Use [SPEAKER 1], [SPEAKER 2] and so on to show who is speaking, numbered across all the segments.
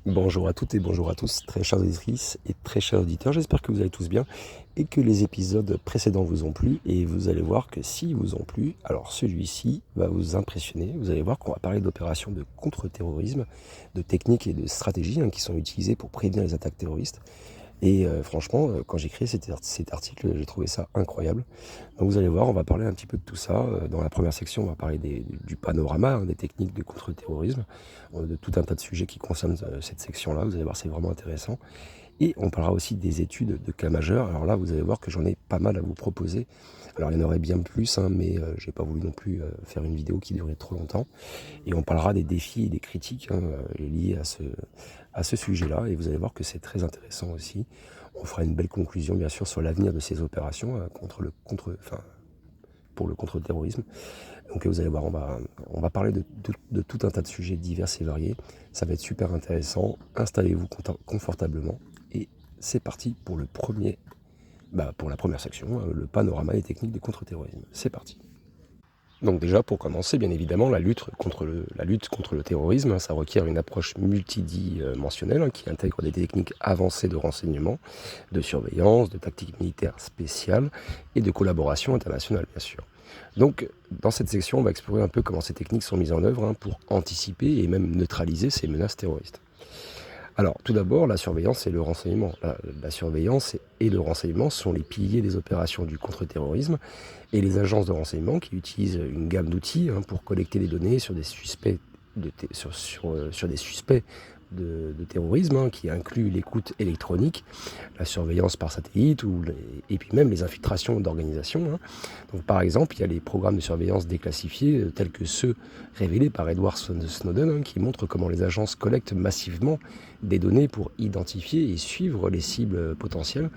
[SPEAKER 1] Bonjour à toutes et bonjour à tous, très chères auditrices et très chers auditeurs, j'espère que vous allez tous bien et que les épisodes précédents vous ont plu et vous allez voir que s'ils vous ont plu, alors celui-ci va vous impressionner, vous allez voir qu'on va parler d'opérations de contre-terrorisme, de techniques et de stratégies qui sont utilisées pour prévenir les attaques terroristes. Et franchement, quand j'ai créé cet article, j'ai trouvé ça incroyable. Donc vous allez voir, on va parler un petit peu de tout ça. Dans la première section, on va parler du panorama, des techniques de contre-terrorisme, de tout un tas de sujets qui concernent cette section-là. Vous allez voir, c'est vraiment intéressant. Et on parlera aussi des études de cas majeurs. Alors là, vous allez voir que j'en ai pas mal à vous proposer. Alors il y en aurait bien plus, mais j'ai pas voulu non plus faire une vidéo qui durait trop longtemps. Et on parlera des défis et des critiques liés à ce sujet-là. Et vous allez voir que c'est très intéressant aussi. On fera une belle conclusion, bien sûr, sur l'avenir de ces opérations pour le contre-terrorisme. Donc vous allez voir, on va parler de tout un tas de sujets divers et variés. Ça va être super intéressant. Installez-vous confortablement. Et c'est parti pour pour la première section, le panorama des techniques de contre-terrorisme. C'est parti. Donc déjà, pour commencer, bien évidemment, la lutte contre le terrorisme, ça requiert une approche multidimensionnelle qui intègre des techniques avancées de renseignement, de surveillance, de tactiques militaires spéciales et de collaboration internationale, bien sûr. Donc, dans cette section, on va explorer un peu comment ces techniques sont mises en œuvre pour anticiper et même neutraliser ces menaces terroristes. Alors, tout d'abord, la surveillance et le renseignement. La surveillance et le renseignement sont les piliers des opérations du contre-terrorisme et les agences de renseignement qui utilisent une gamme d'outils pour collecter des données sur des suspects sur des suspects de terrorisme, qui inclut l'écoute électronique, la surveillance par satellite et puis même les infiltrations d'organisations. Donc, par exemple, il y a les programmes de surveillance déclassifiés tels que ceux révélés par Edward Snowden qui montrent comment les agences collectent massivement des données pour identifier et suivre les cibles potentielles.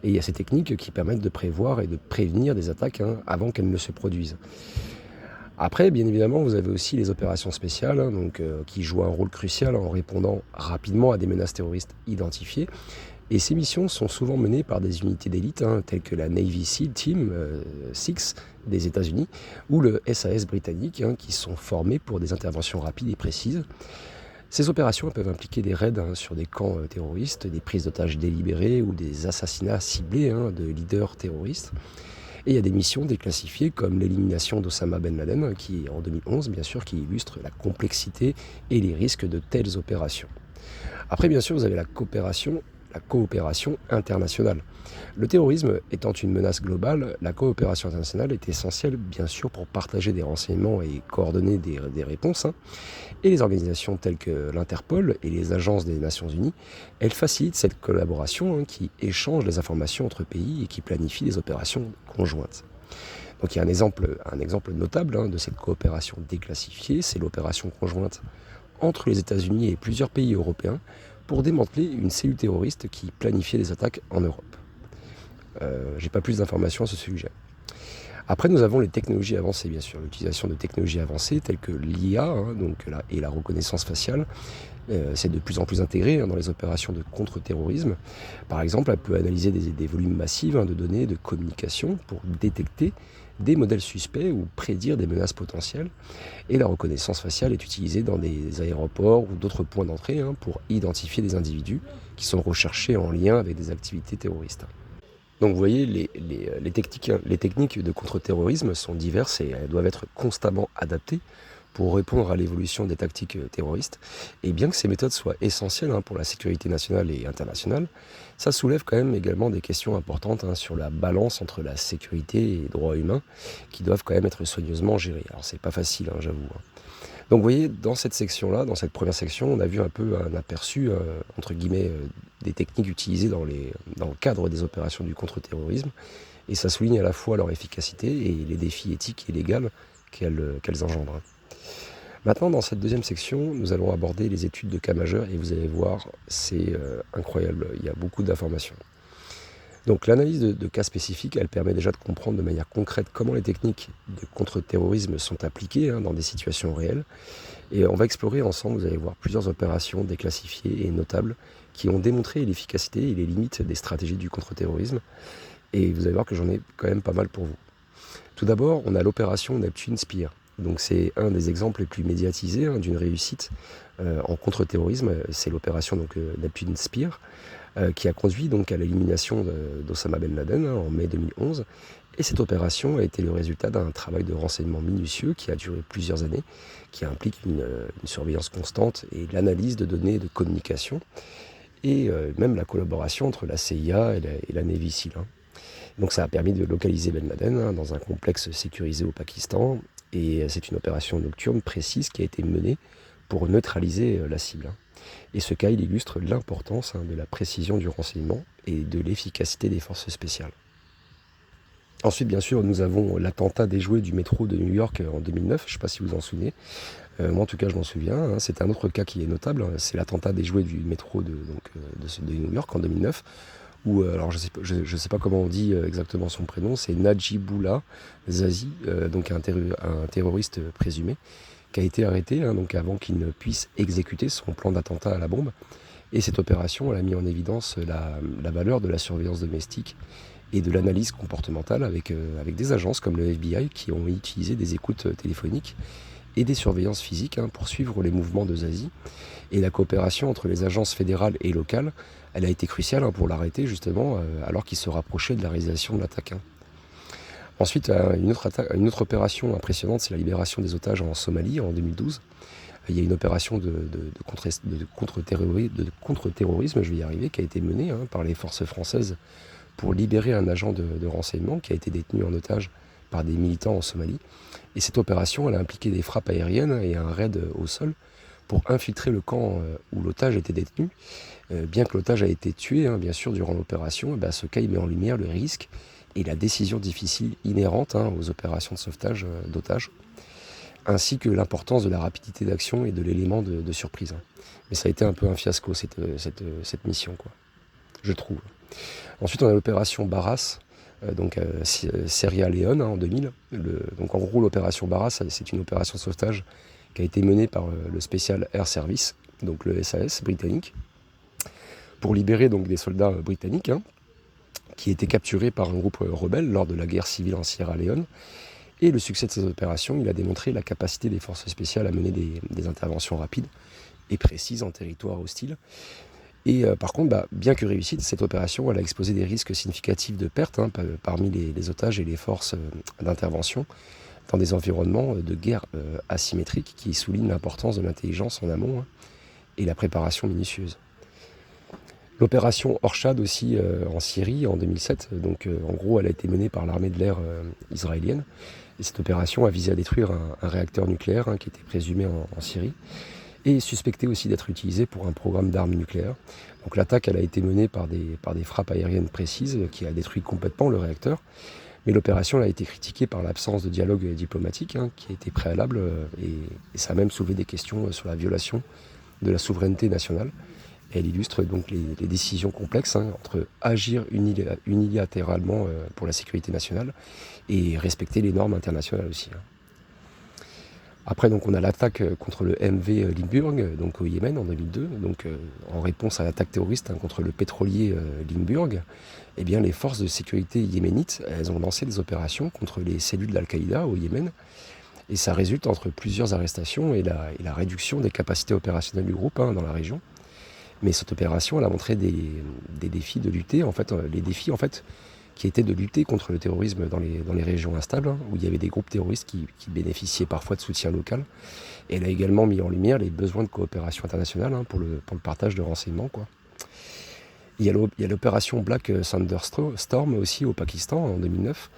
[SPEAKER 1] Et il y a ces techniques qui permettent de prévoir et de prévenir des attaques avant qu'elles ne se produisent. Après, bien évidemment, vous avez aussi les opérations spéciales, qui jouent un rôle crucial en répondant rapidement à des menaces terroristes identifiées. Et ces missions sont souvent menées par des unités d'élite, telles que la Navy SEAL Team 6 des États-Unis ou le SAS britannique, qui sont formés pour des interventions rapides et précises. Ces opérations peuvent impliquer des raids sur des camps terroristes, des prises d'otages délibérées ou des assassinats ciblés de leaders terroristes. Et il y a des missions déclassifiées comme l'élimination d'Osama Ben Laden, qui en 2011, bien sûr, qui illustre la complexité et les risques de telles opérations. Après, bien sûr, vous avez la coopération internationale. Le terrorisme étant une menace globale, la coopération internationale est essentielle, bien sûr, pour partager des renseignements et coordonner des réponses. Et les organisations telles que l'Interpol et les agences des Nations Unies, elles facilitent cette collaboration qui échange les informations entre pays et qui planifie des opérations conjointes. Donc il y a un exemple notable de cette coopération déclassifiée, c'est l'opération conjointe entre les États-Unis et plusieurs pays européens pour démanteler une cellule terroriste qui planifiait des attaques en Europe. J'ai pas plus d'informations à ce sujet. Après, nous avons les technologies avancées, bien sûr. L'utilisation de technologies avancées telles que l'IA et la reconnaissance faciale, c'est de plus en plus intégré dans les opérations de contre-terrorisme. Par exemple, elle peut analyser des volumes massifs de données de communication pour détecter des modèles suspects ou prédire des menaces potentielles. Et la reconnaissance faciale est utilisée dans des aéroports ou d'autres points d'entrée pour identifier des individus qui sont recherchés en lien avec des activités terroristes. Donc vous voyez, les techniques de contre-terrorisme sont diverses et elles doivent être constamment adaptées pour répondre à l'évolution des tactiques terroristes. Et bien que ces méthodes soient essentielles pour la sécurité nationale et internationale, ça soulève quand même également des questions importantes sur la balance entre la sécurité et les droits humains qui doivent quand même être soigneusement gérés. Alors c'est pas facile, j'avoue. Donc vous voyez, dans cette section-là, dans cette première section, on a vu un peu un aperçu, entre guillemets, des techniques utilisées dans le cadre des opérations du contre-terrorisme. Et ça souligne à la fois leur efficacité et les défis éthiques et légaux qu'elles engendrent. Maintenant, dans cette deuxième section, nous allons aborder les études de cas majeurs et vous allez voir, c'est incroyable, il y a beaucoup d'informations. Donc l'analyse de cas spécifiques, elle permet déjà de comprendre de manière concrète comment les techniques de contre-terrorisme sont appliquées dans des situations réelles. Et on va explorer ensemble, vous allez voir, plusieurs opérations déclassifiées et notables qui ont démontré l'efficacité et les limites des stratégies du contre-terrorisme. Et vous allez voir que j'en ai quand même pas mal pour vous. Tout d'abord, on a l'opération Neptune Spear. Donc c'est un des exemples les plus médiatisés d'une réussite en contre-terrorisme. C'est l'opération Neptune Spear, qui a conduit donc à l'élimination d'Osama Ben Laden en mai 2011. Et cette opération a été le résultat d'un travail de renseignement minutieux qui a duré plusieurs années, qui implique une surveillance constante et l'analyse de données et de communication, et même la collaboration entre la CIA et la Navy SEAL. Donc ça a permis de localiser Ben Laden dans un complexe sécurisé au Pakistan, et c'est une opération nocturne précise qui a été menée pour neutraliser la cible. Et ce cas, il illustre l'importance de la précision du renseignement et de l'efficacité des forces spéciales. Ensuite, bien sûr, nous avons l'attentat déjoué du métro de New York en 2009, je ne sais pas si vous en souvenez. Moi, en tout cas, je m'en souviens. C'est un autre cas qui est notable, c'est l'attentat déjoué du métro de New York en 2009, où, alors je sais pas comment on dit exactement son prénom, c'est Najibullah Zazi, donc un terroriste présumé, qui a été arrêté donc avant qu'il ne puisse exécuter son plan d'attentat à la bombe. Et cette opération, elle a mis en évidence la valeur de la surveillance domestique et de l'analyse comportementale avec des agences comme le FBI qui ont utilisé des écoutes téléphoniques et des surveillances physiques pour suivre les mouvements de Zazi. Et la coopération entre les agences fédérales et locales, elle a été cruciale pour l'arrêter justement alors qu'il se rapprochait de la réalisation de l'attaque. Ensuite, une autre opération impressionnante, c'est la libération des otages en Somalie en 2012. Il y a une opération de contre-terrorisme, je vais y arriver, qui a été menée par les forces françaises pour libérer un agent de renseignement qui a été détenu en otage par des militants en Somalie. Et cette opération, elle a impliqué des frappes aériennes et un raid au sol pour infiltrer le camp où l'otage était détenu. Bien que l'otage a été tué, bien sûr, durant l'opération, ce cas il met en lumière le risque et la décision difficile inhérente aux opérations de sauvetage d'otages, ainsi que l'importance de la rapidité d'action et de l'élément de surprise. Mais ça a été un peu un fiasco, cette mission, quoi, je trouve. Ensuite, on a l'opération Barras, Sierra Leone en 2000. Donc en gros, l'opération Barras, c'est une opération de sauvetage qui a été menée par le Special Air Service, donc le SAS britannique, pour libérer donc des soldats britanniques qui étaient capturés par un groupe rebelle lors de la guerre civile en Sierra Leone. Et le succès de ces opérations, il a démontré la capacité des forces spéciales à mener des interventions rapides et précises en territoire hostile. Et par contre, bien que réussie, cette opération elle a exposé des risques significatifs de pertes parmi les otages et les forces d'intervention dans des environnements de guerre asymétriques qui soulignent l'importance de l'intelligence en amont et la préparation minutieuse. L'opération Orshad aussi en Syrie en 2007, donc en gros elle a été menée par l'armée de l'air israélienne. Et cette opération a visé à détruire un réacteur nucléaire qui était présumé en Syrie et suspecté aussi d'être utilisé pour un programme d'armes nucléaires. Donc l'attaque elle a été menée par des frappes aériennes précises qui a détruit complètement le réacteur. Mais l'opération elle a été critiquée par l'absence de dialogue diplomatique qui a été préalable et ça a même soulevé des questions sur la violation de la souveraineté nationale. Et elle illustre donc les décisions complexes entre agir unilatéralement pour la sécurité nationale et respecter les normes internationales aussi. Après, donc, on a l'attaque contre le MV Limburg, donc au Yémen en 2002. Donc, en réponse à l'attaque terroriste contre le pétrolier Limburg, eh bien, les forces de sécurité yéménites, elles ont lancé des opérations contre les cellules d'Al-Qaïda au Yémen. Et ça résulte entre plusieurs arrestations et la réduction des capacités opérationnelles du groupe dans la région. Mais cette opération, elle a montré des défis de lutter, les défis qui étaient de lutter contre le terrorisme dans les régions instables, où il y avait des groupes terroristes qui bénéficiaient parfois de soutien local. Et elle a également mis en lumière les besoins de coopération internationale pour le partage de renseignements, quoi. Il y a l'opération Black Thunderstorm aussi au Pakistan en 2009.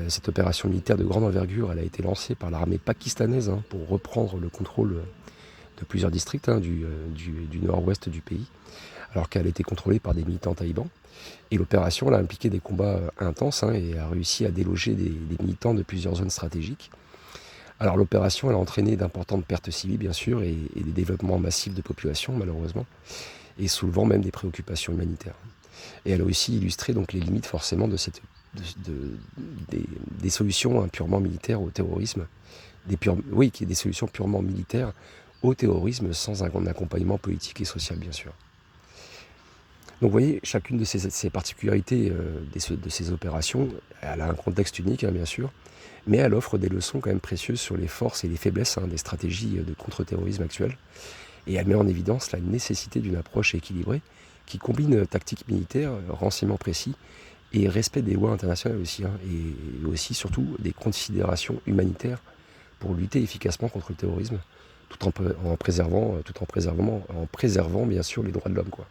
[SPEAKER 1] Cette opération militaire de grande envergure, elle a été lancée par l'armée pakistanaise pour reprendre le contrôle de plusieurs districts du nord-ouest du pays, alors qu'elle était contrôlée par des militants talibans. Et l'opération elle a impliqué des combats intenses et a réussi à déloger des militants de plusieurs zones stratégiques. Alors l'opération elle a entraîné d'importantes pertes civiles bien sûr et des développements massifs de population malheureusement, et soulevant même des préoccupations humanitaires. Et elle a aussi illustré donc les limites forcément des solutions purement militaires au terrorisme, des solutions purement militaires au terrorisme sans un accompagnement politique et social bien sûr. Donc vous voyez, chacune de ces particularités de ces opérations, elle a un contexte unique, hein, bien sûr, mais elle offre des leçons quand même précieuses sur les forces et les faiblesses, hein, des stratégies de contre-terrorisme actuelles. Et elle met en évidence la nécessité d'une approche équilibrée qui combine tactique militaire, renseignement précis et respect des lois internationales aussi, hein, et aussi surtout des considérations humanitaires pour lutter efficacement contre le terrorisme, en préservant bien sûr les droits de l'homme, quoi.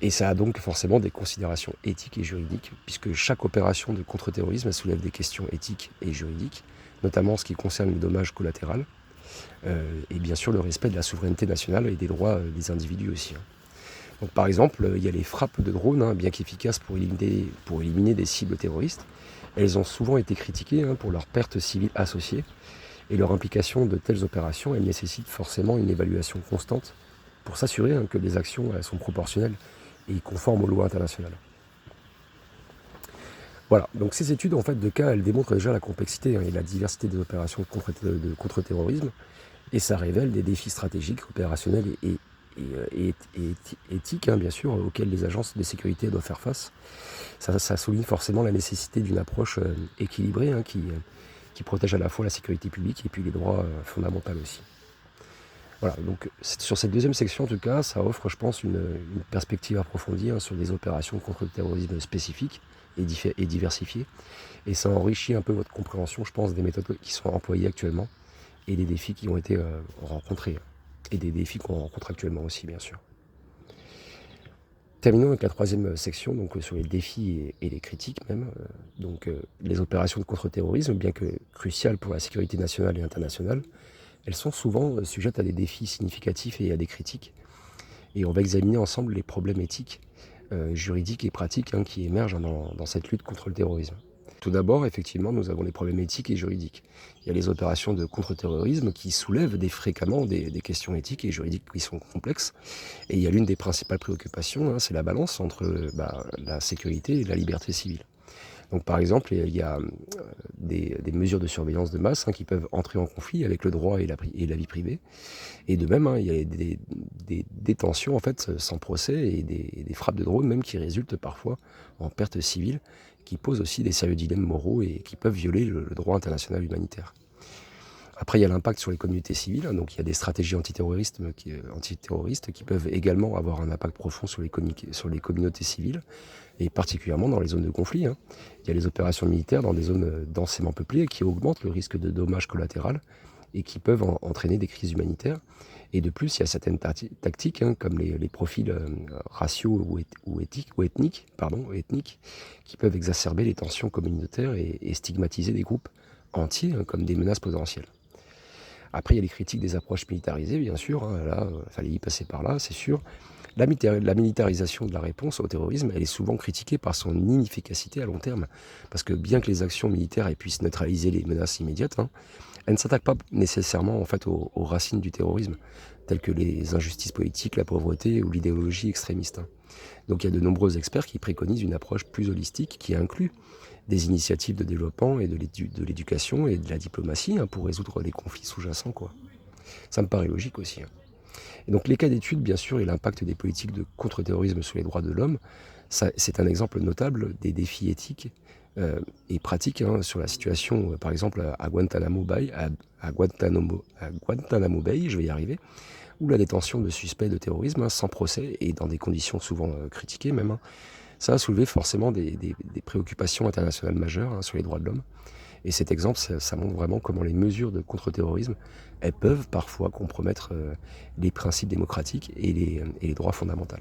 [SPEAKER 1] Et ça a donc forcément des considérations éthiques et juridiques, puisque chaque opération de contre-terrorisme elle soulève des questions éthiques et juridiques, notamment en ce qui concerne le dommage collatéral, et bien sûr le respect de la souveraineté nationale et des droits des individus aussi, hein. Donc, par exemple, il y a les frappes de drones, hein, bien qu'efficaces pour éliminer des cibles terroristes. Elles ont souvent été critiquées, hein, pour leurs pertes civiles associées, et leur implication de telles opérations, elles nécessitent forcément une évaluation constante pour s'assurer, hein, que les actions elles sont proportionnelles et conformes aux lois internationales. Voilà, donc ces études en fait, de cas, elles démontrent déjà la complexité, hein, et la diversité des opérations de contre-terrorisme, et ça révèle des défis stratégiques, opérationnels et éthiques, hein, bien sûr, auxquels les agences de sécurité doivent faire face. Ça souligne forcément la nécessité d'une approche équilibrée, hein, qui protège à la fois la sécurité publique et puis les droits fondamentaux aussi. Voilà, donc sur cette deuxième section, en tout cas, ça offre, je pense, une perspective approfondie, hein, sur des opérations contre le terrorisme spécifiques et diversifiées. Et ça enrichit un peu votre compréhension, je pense, des méthodes qui sont employées actuellement et des défis qui ont été rencontrés. Et des défis qu'on rencontre actuellement aussi, bien sûr. Terminons avec la troisième section, donc sur les défis et les critiques même. Les opérations de contre-terrorisme, bien que cruciales pour la sécurité nationale et internationale, elles sont souvent sujettes à des défis significatifs et à des critiques. Et on va examiner ensemble les problèmes éthiques, juridiques et pratiques, hein, qui émergent dans cette lutte contre le terrorisme. Tout d'abord, effectivement, nous avons les problèmes éthiques et juridiques. Il y a les opérations de contre-terrorisme qui soulèvent fréquemment des questions éthiques et juridiques qui sont complexes. Et il y a l'une des principales préoccupations, hein, c'est la balance entre la sécurité et la liberté civile. Donc par exemple, il y a des mesures de surveillance de masse, hein, qui peuvent entrer en conflit avec le droit et la vie privée. Et de même, hein, il y a des détentions en fait, sans procès et des frappes de drone même qui résultent parfois en pertes civiles, qui posent aussi des sérieux dilemmes moraux et qui peuvent violer le droit international humanitaire. Après, il y a l'impact sur les communautés civiles, hein, donc il y a des stratégies antiterroristes qui peuvent également avoir un impact profond sur sur les communautés civiles, et particulièrement dans les zones de conflit, hein. Il y a les opérations militaires dans des zones densément peuplées qui augmentent le risque de dommages collatéraux et qui peuvent entraîner des crises humanitaires. Et de plus, il y a certaines tactiques, hein, comme les profils raciaux ou ethniques, qui peuvent exacerber les tensions communautaires et stigmatiser des groupes entiers, hein, comme des menaces potentielles. Après, il y a les critiques des approches militarisées, bien sûr, hein, là, il fallait y passer par là, c'est sûr. La militarisation de la réponse au terrorisme, elle est souvent critiquée par son inefficacité à long terme, parce que bien que les actions militaires elles puissent neutraliser les menaces immédiates, hein, elles ne s'attaquent pas nécessairement en fait aux racines du terrorisme, telles que les injustices politiques, la pauvreté ou l'idéologie extrémiste, hein. Donc il y a de nombreux experts qui préconisent une approche plus holistique qui inclut des initiatives de développement et de l'éducation et de la diplomatie, hein, pour résoudre les conflits sous-jacents, quoi. Ça me paraît logique aussi, hein. Et donc les cas d'étude, bien sûr, et l'impact des politiques de contre-terrorisme sur les droits de l'homme, c'est un exemple notable des défis éthiques et pratiques, hein, sur la situation, par exemple, à Guantanamo Bay, à Guantanamo Bay, je vais y arriver, ou la détention de suspects de terrorisme, hein, sans procès et dans des conditions souvent critiquées même, hein. Ça a soulevé forcément des préoccupations internationales majeures, hein, sur les droits de l'homme. Et cet exemple, ça montre vraiment comment les mesures de contre-terrorisme, elles peuvent parfois compromettre les principes démocratiques et les droits fondamentaux.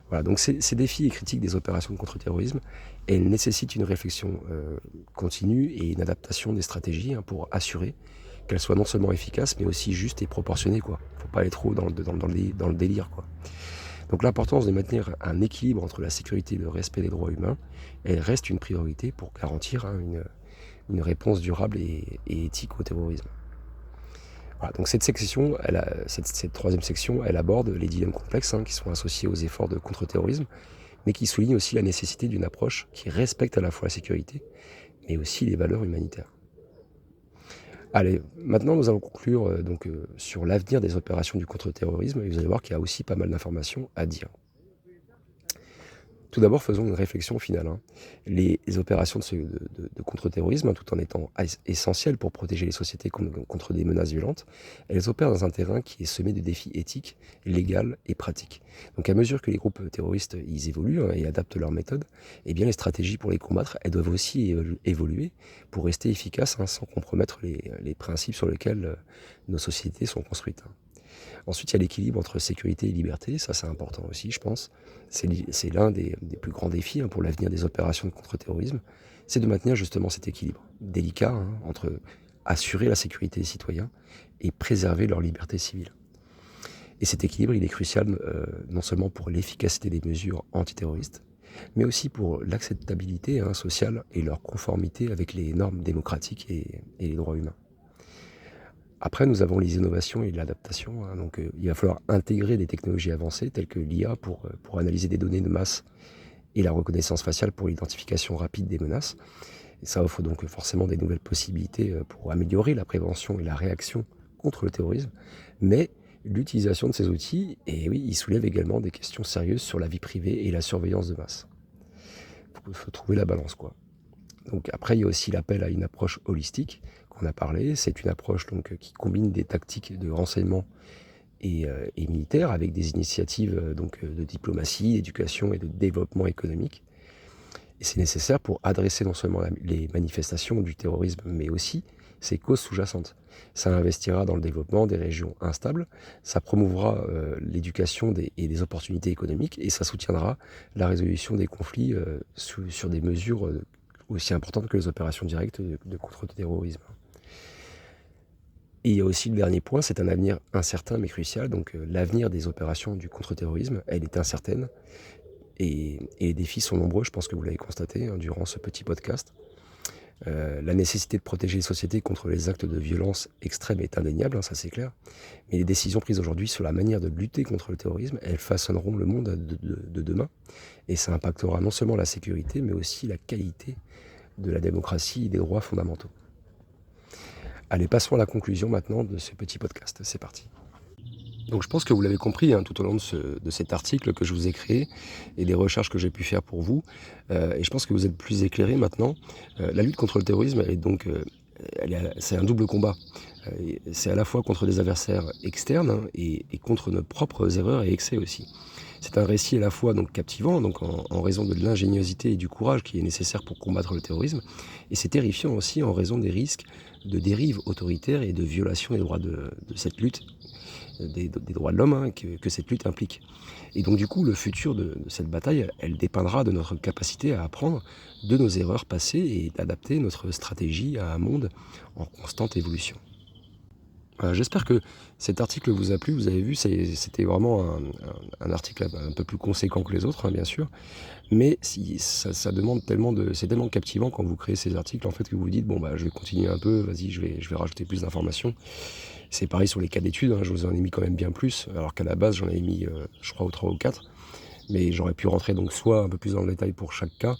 [SPEAKER 1] Voilà, donc ces défis et critiques des opérations de contre-terrorisme, elles nécessitent une réflexion continue et une adaptation des stratégies, hein, pour assurer qu'elles soient non seulement efficaces, mais aussi justes et proportionnées, quoi. Faut pas aller trop dans le délire, quoi. Donc l'importance de maintenir un équilibre entre la sécurité et le respect des droits humains, elle reste une priorité pour garantir, hein, une réponse durable et éthique au terrorisme. Voilà, donc cette troisième section, elle aborde les dilemmes complexes, hein, qui sont associés aux efforts de contre-terrorisme, mais qui soulignent aussi la nécessité d'une approche qui respecte à la fois la sécurité, mais aussi les valeurs humanitaires. Allez, maintenant nous allons conclure sur l'avenir des opérations du contre-terrorisme, et vous allez voir qu'il y a aussi pas mal d'informations à dire. Tout d'abord, faisons une réflexion finale, hein. Les opérations de contre-terrorisme, hein, tout en étant essentielles pour protéger les sociétés contre des menaces violentes, elles opèrent dans un terrain qui est semé de défis éthiques, légaux et pratiques. Donc à mesure que les groupes terroristes ils évoluent, hein, et adaptent leurs méthodes, eh bien les stratégies pour les combattre, elles doivent aussi évoluer pour rester efficaces, hein, sans compromettre les principes sur lesquels nos sociétés sont construites, hein. Ensuite, il y a l'équilibre entre sécurité et liberté, ça c'est important aussi, je pense. C'est l'un des plus grands défis, hein, pour l'avenir des opérations de contre-terrorisme, c'est de maintenir justement cet équilibre délicat, hein, entre assurer la sécurité des citoyens et préserver leur liberté civile. Et cet équilibre, il est crucial, non seulement pour l'efficacité des mesures antiterroristes, mais aussi pour l'acceptabilité, hein, sociale et leur conformité avec les normes démocratiques et les droits humains. Après, nous avons les innovations et l'adaptation, hein, donc il va falloir intégrer des technologies avancées telles que l'IA pour analyser des données de masse et la reconnaissance faciale pour l'identification rapide des menaces. Et ça offre donc forcément des nouvelles possibilités pour améliorer la prévention et la réaction contre le terrorisme. Mais l'utilisation de ces outils, et oui, il soulève également des questions sérieuses sur la vie privée et la surveillance de masse. Il faut trouver la balance, quoi. Donc après, il y a aussi l'appel à une approche holistique qu'on a parlé. C'est une approche donc qui combine des tactiques de renseignement et militaire avec des initiatives de diplomatie, d'éducation et de développement économique. Et c'est nécessaire pour adresser non seulement les manifestations du terrorisme, mais aussi ses causes sous-jacentes. Ça investira dans le développement des régions instables, ça promouvera l'éducation et des opportunités économiques, et ça soutiendra la résolution des conflits sur des mesures aussi importantes que les opérations directes de contre-terrorisme. Et il y a aussi le dernier point, c'est un avenir incertain mais crucial. Donc l'avenir des opérations du contre-terrorisme, elle est incertaine. Et les défis sont nombreux, je pense que vous l'avez constaté, hein, durant ce petit podcast. La nécessité de protéger les sociétés contre les actes de violence extrême est indéniable, hein, ça c'est clair. Mais les décisions prises aujourd'hui sur la manière de lutter contre le terrorisme, elles façonneront le monde de demain. Et ça impactera non seulement la sécurité, mais aussi la qualité de la démocratie et des droits fondamentaux. Allez, passons à la conclusion maintenant de ce petit podcast. C'est parti. Donc je pense que vous l'avez compris, hein, tout au long de cet article que je vous ai créé et des recherches que j'ai pu faire pour vous. Et je pense que vous êtes plus éclairés maintenant. La lutte contre le terrorisme, elle est donc, c'est un double combat. C'est à la fois contre des adversaires externes, hein, et contre nos propres erreurs et excès aussi. C'est un récit à la fois donc captivant, donc en raison de l'ingéniosité et du courage qui est nécessaire pour combattre le terrorisme, et c'est terrifiant aussi en raison des risques de dérive autoritaire et de violation des droits de cette lutte, des droits de l'homme, hein, que cette lutte implique. Et donc du coup, le futur de cette bataille, elle dépendra de notre capacité à apprendre de nos erreurs passées et d'adapter notre stratégie à un monde en constante évolution. Voilà, j'espère que cet article vous a plu. Vous avez vu, c'était vraiment un article un peu plus conséquent que les autres, hein, bien sûr. Mais si, ça demande c'est tellement captivant quand vous créez ces articles, en fait, que vous vous dites, bon, bah, je vais continuer un peu, vas-y, je vais rajouter plus d'informations. C'est pareil sur les cas d'études, hein, je vous en ai mis quand même bien plus, alors qu'à la base, j'en avais mis, je crois, 3 ou 4. Mais j'aurais pu rentrer donc soit un peu plus dans le détail pour chaque cas,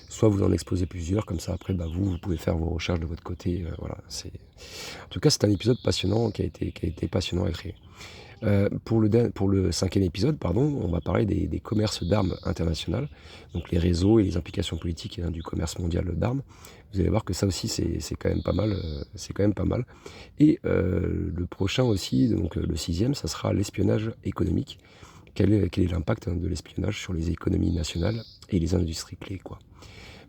[SPEAKER 1] soit vous en exposez plusieurs, comme ça après, bah, vous pouvez faire vos recherches de votre côté. Voilà, en tout cas, c'est un épisode passionnant qui a été passionnant à créer. Pour le 5e épisode, pardon, on va parler des commerces d'armes internationales, donc les réseaux et les implications politiques, hein, du commerce mondial d'armes. Vous allez voir que ça aussi, c'est quand même pas mal. C'est quand même pas mal. Et le prochain aussi, donc le 6e, ça sera l'espionnage économique. Quel est l'impact, hein, de l'espionnage sur les économies nationales et les industries clés, quoi.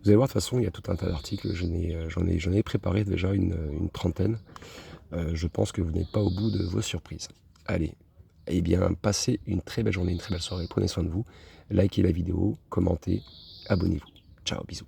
[SPEAKER 1] Vous allez voir, de toute façon, il y a tout un tas d'articles. J'en ai préparé déjà une trentaine. Je pense que vous n'êtes pas au bout de vos surprises. Allez, eh bien, passez une très belle journée, une très belle soirée. Prenez soin de vous. Likez la vidéo, commentez, abonnez-vous. Ciao, bisous.